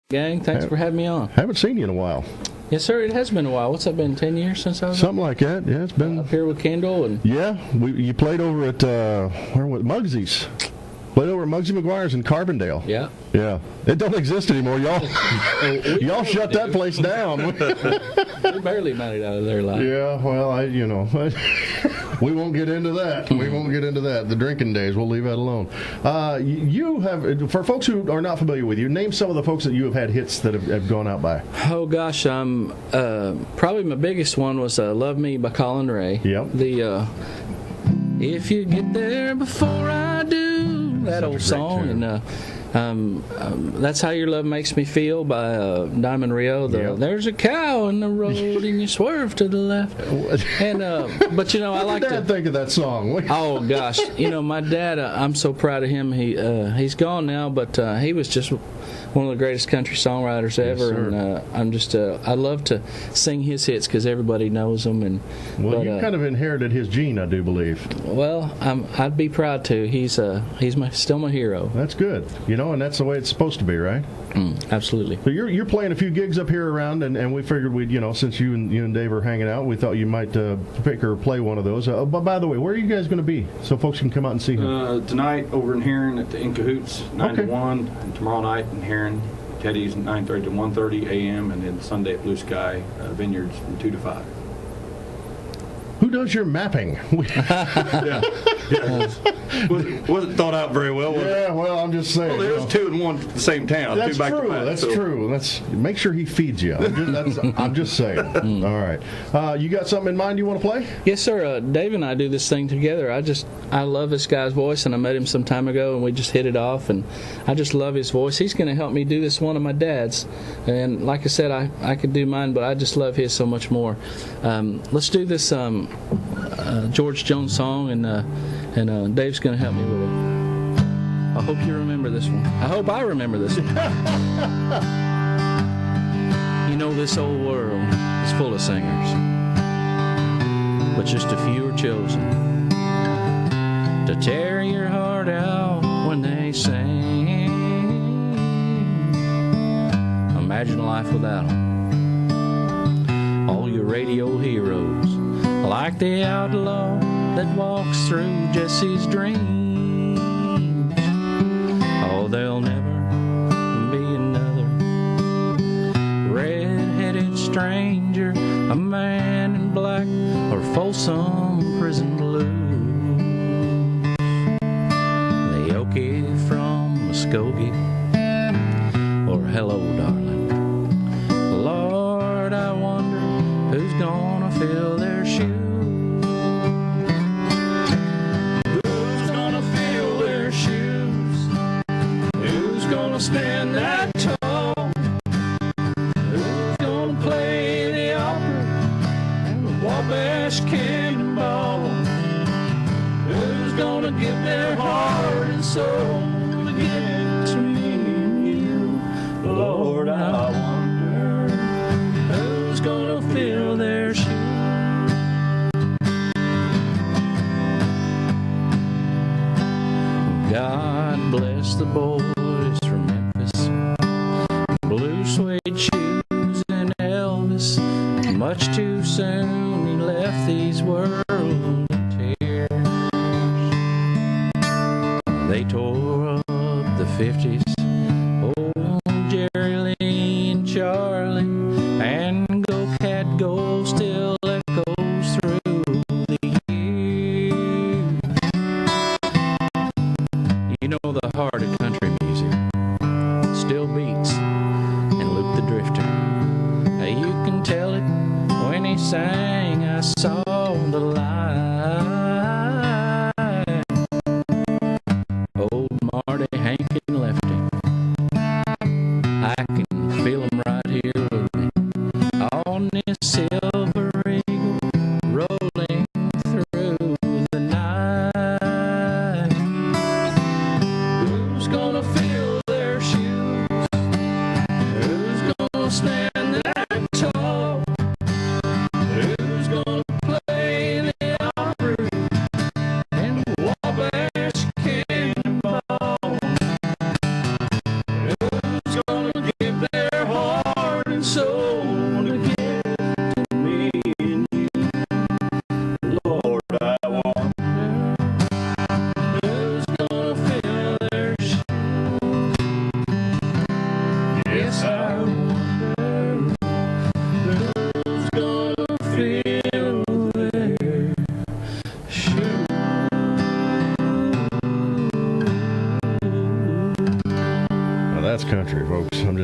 Gang, thanks for having me on. Haven't seen you in a while. Yes, sir. It has been a while. What's that been? 10 years since I was something like that. Yeah, it's been up here with Kendall and you played over at where was Muggsy's? Played over at Muggsy McGuire's in Carbondale. Yeah. It don't exist anymore, y'all. Y'all shut that place down. We barely made it out of there alive. Yeah, well, we won't get into that. We won't get into that. The drinking days, we'll leave that alone. You have, for folks who are not familiar with you, name some of the folks that you have had hits that have gone out by. Oh gosh, probably my biggest one was "Love Me" by Colin Ray. Yep. The "If You Get There Before I Do," that old song, and "That's How Your Love Makes Me Feel" by Diamond Rio. There's a cow in the road and you swerve to the left. And but I like to think of that song. Oh gosh, my dad. I'm so proud of him. He's gone now, but he was just one of the greatest country songwriters ever. Yes, and I love to sing his hits because everybody knows them. And you kind of inherited his gene, I do believe. Well, I'd be proud to. He's still my hero. That's good. And that's the way it's supposed to be, right? Absolutely. So you're playing a few gigs up here around, and we figured we'd, since you and Dave are hanging out, we thought you might pick or play one of those. But by the way, where are you guys going to be so folks can come out and see him? Tonight over in Heron at the In Cahoots, 9 to 1, and tomorrow night in Heron, Teddy's 9:30 to 1:30 a.m., and then Sunday at Blue Sky Vineyards from 2 to 5. Who does your mapping? Wasn't thought out very well. Well, I'm just saying. Well, there's two in one the same town. That's two back true. to back, That's true. Make sure he feeds you. I'm just saying. All right. You got something in mind you want to play? Yes, sir. Dave and I do this thing together. I love this guy's voice, and I met him some time ago, and we just hit it off. And I just love his voice. He's going to help me do this one of my dad's. And like I said, I could do mine, but I just love his so much more. Let's do this George Jones song, and Dave's going to help me with it. I hope you remember this one. I hope I remember this one. This old world is full of singers, but just a few are chosen to tear your heart out when they sing. Imagine life without them. All your radio heroes, like the outlaw that walks through Jesse's dreams. Oh, there'll never be another red-headed stranger, a man in black, or Folsom prison blues. The Okie from Muskogee, or Hello, Darling. Lord, I wonder who's gonna fill their shoes. Stand that tall? Who's gonna play the opera and the Wabash Cannonball? Who's gonna give their heart and soul to give to me and you? Lord, I wonder who's gonna fill their shoes. God bless the boys from Memphis, blue suede shoes and Elvis. Much too soon he left these world in tears. They tore up the 50s, old Jerry Lee and Charlie, and Go Cat Go still echoes through the years. The heart of country music still beats in Luke the Drifter. You can tell it when he sang I Saw the Light. Old Marty, Hank, and Lefty, I can feel them right here with me on this silver eagle rolling through the night. Who's gonna fill their shoes? Who's gonna stand that tall? Who's gonna play the opera and the Wabash Cannonball? Who's gonna give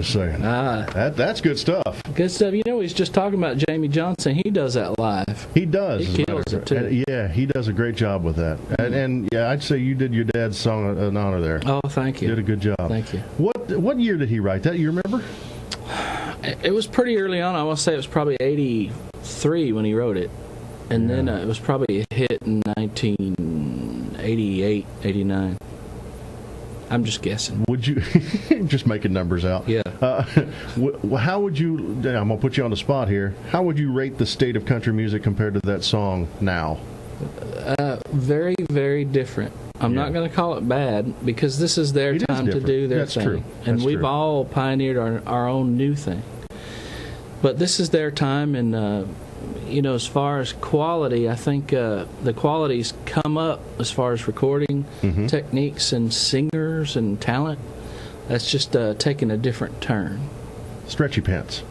just saying. That's good stuff. Good stuff. You know, he's just talking about Jamie Johnson. He does that live. He does. He kills it, too. Yeah, he does a great job with that. And yeah, I'd say you did your dad's song an honor there. Oh, thank you. Did a good job. Thank you. What year did he write that? You remember? It was pretty early on. I want to say it was probably 83 when he wrote it. And then it was probably a hit in 1988, 89. I'm just guessing. Would you just making numbers out? Yeah. How would you? I'm gonna put you on the spot here. How would you rate the state of country music compared to that song now? Very, very different. I'm not going to call it bad because this is their time to do their thing. True. And we've all pioneered our own new thing. But this is their time, and as far as quality, I think the quality's come up as far as recording techniques and singers and talent. That's just taking a different turn. Stretchy pants.